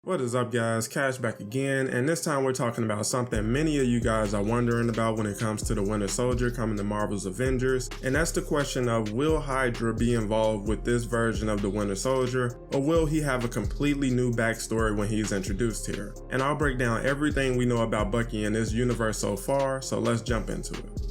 What is up guys, Cash back again, and this time we're talking about something many of you guys are wondering about when it comes to the Winter Soldier coming to Marvel's Avengers, and that's the question of will Hydra be involved with this version of the Winter Soldier, or will he have a completely new backstory when he's introduced here? And I'll break down everything we know about Bucky in this universe so far, so let's jump into it.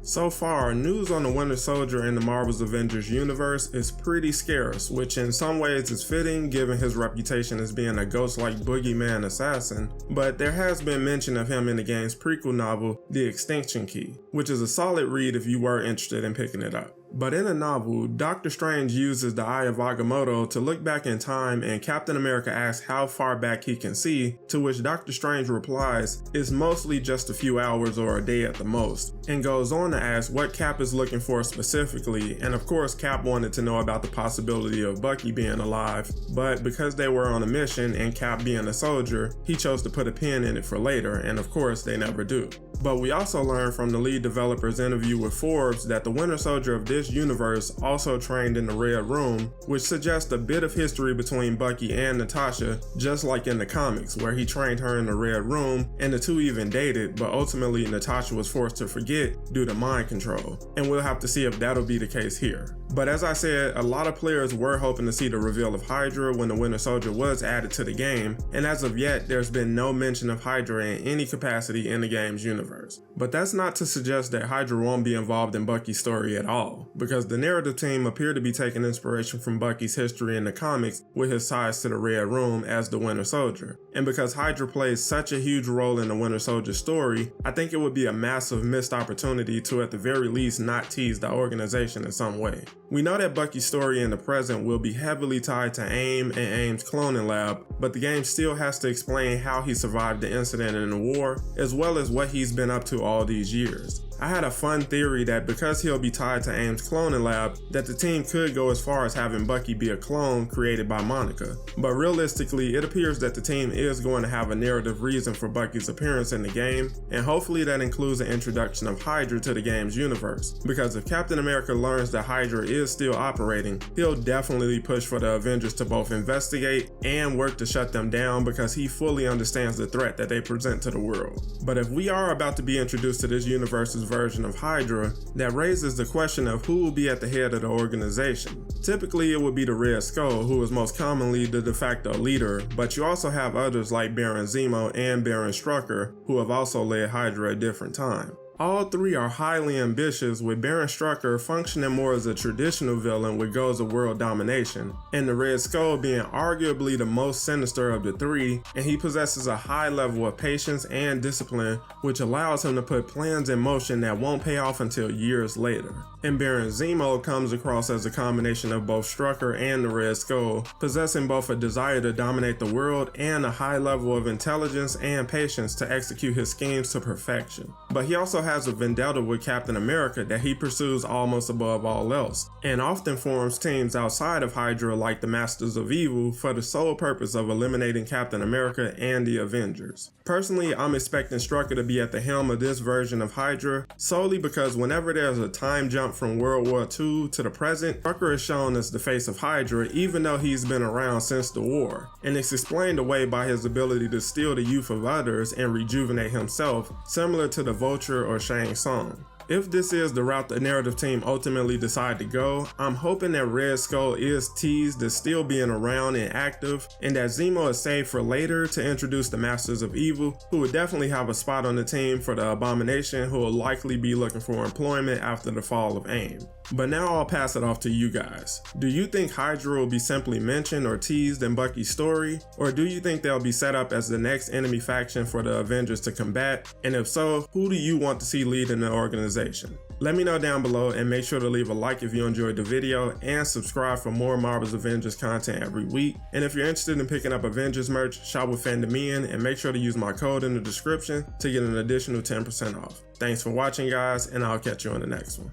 So far, news on the Winter Soldier in the Marvel's Avengers universe is pretty scarce, which in some ways is fitting given his reputation as being a ghost-like boogeyman assassin, but there has been mention of him in the game's prequel novel, The Extinction Key, which is a solid read if you were interested in picking it up. But in the novel, Doctor Strange uses the Eye of Agamotto to look back in time, and Captain America asks how far back he can see, to which Doctor Strange replies, "It's mostly just a few hours or a day at the most," and goes on to ask what Cap is looking for specifically, and of course Cap wanted to know about the possibility of Bucky being alive, but because they were on a mission and Cap being a soldier, he chose to put a pin in it for later, and of course they never do. But we also learned from the lead developer's interview with Forbes that the Winter Soldier of this universe also trained in the Red Room, which suggests a bit of history between Bucky and Natasha, just like in the comics, where he trained her in the Red Room, and the two even dated, but ultimately Natasha was forced to forget due to mind control, and we'll have to see if that'll be the case here. But as I said, a lot of players were hoping to see the reveal of Hydra when the Winter Soldier was added to the game, and as of yet, there's been no mention of Hydra in any capacity in the game's universe. But that's not to suggest that Hydra won't be involved in Bucky's story at all, because the narrative team appear to be taking inspiration from Bucky's history in the comics with his ties to the Red Room as the Winter Soldier. And because Hydra plays such a huge role in the Winter Soldier story, I think it would be a massive missed opportunity to at the very least not tease the organization in some way. We know that Bucky's story in the present will be heavily tied to AIM and AIM's cloning lab, but the game still has to explain how he survived the incident in the war, as well as what he's been up to all these years. I had a fun theory that because he'll be tied to AIM's cloning lab, that the team could go as far as having Bucky be a clone created by Monica. But realistically, it appears that the team is going to have a narrative reason for Bucky's appearance in the game, and hopefully that includes an introduction of Hydra to the game's universe. Because if Captain America learns that Hydra is still operating, he'll definitely push for the Avengers to both investigate and work to shut them down, because he fully understands the threat that they present to the world. But if we are about to be introduced to this universe's version of Hydra, that raises the question of who will be at the head of the organization. Typically it would be the Red Skull, who is most commonly the de facto leader, but you also have others like Baron Zemo and Baron Strucker, who have also led Hydra at different times. All three are highly ambitious, with Baron Strucker functioning more as a traditional villain with goals of world domination, and the Red Skull being arguably the most sinister of the three, and he possesses a high level of patience and discipline, which allows him to put plans in motion that won't pay off until years later. And Baron Zemo comes across as a combination of both Strucker and the Red Skull, possessing both a desire to dominate the world and a high level of intelligence and patience to execute his schemes to perfection. But he also has a vendetta with Captain America that he pursues almost above all else, and often forms teams outside of Hydra like the Masters of Evil for the sole purpose of eliminating Captain America and the Avengers. Personally, I'm expecting Strucker to be at the helm of this version of Hydra, solely because whenever there's a time jump from World War II to the present, Strucker is shown as the face of Hydra even though he's been around since the war, and it's explained away by his ability to steal the youth of others and rejuvenate himself, similar to the Vulture or Shang Tsung. If this is the route the narrative team ultimately decide to go, I'm hoping that Red Skull is teased as still being around and active, and that Zemo is saved for later to introduce the Masters of Evil, who would definitely have a spot on the team for the Abomination, who will likely be looking for employment after the fall of AIM. But now I'll pass it off to you guys. Do you think Hydra will be simply mentioned or teased in Bucky's story? Or do you think they'll be set up as the next enemy faction for the Avengers to combat? And if so, who do you want to see leading the organization? Let me know down below, and make sure to leave a like if you enjoyed the video, and subscribe for more Marvel's Avengers content every week. And if you're interested in picking up Avengers merch, shop with Fandom, and make sure to use my code in the description to get an additional 10% off. Thanks for watching guys, and I'll catch you on the next one.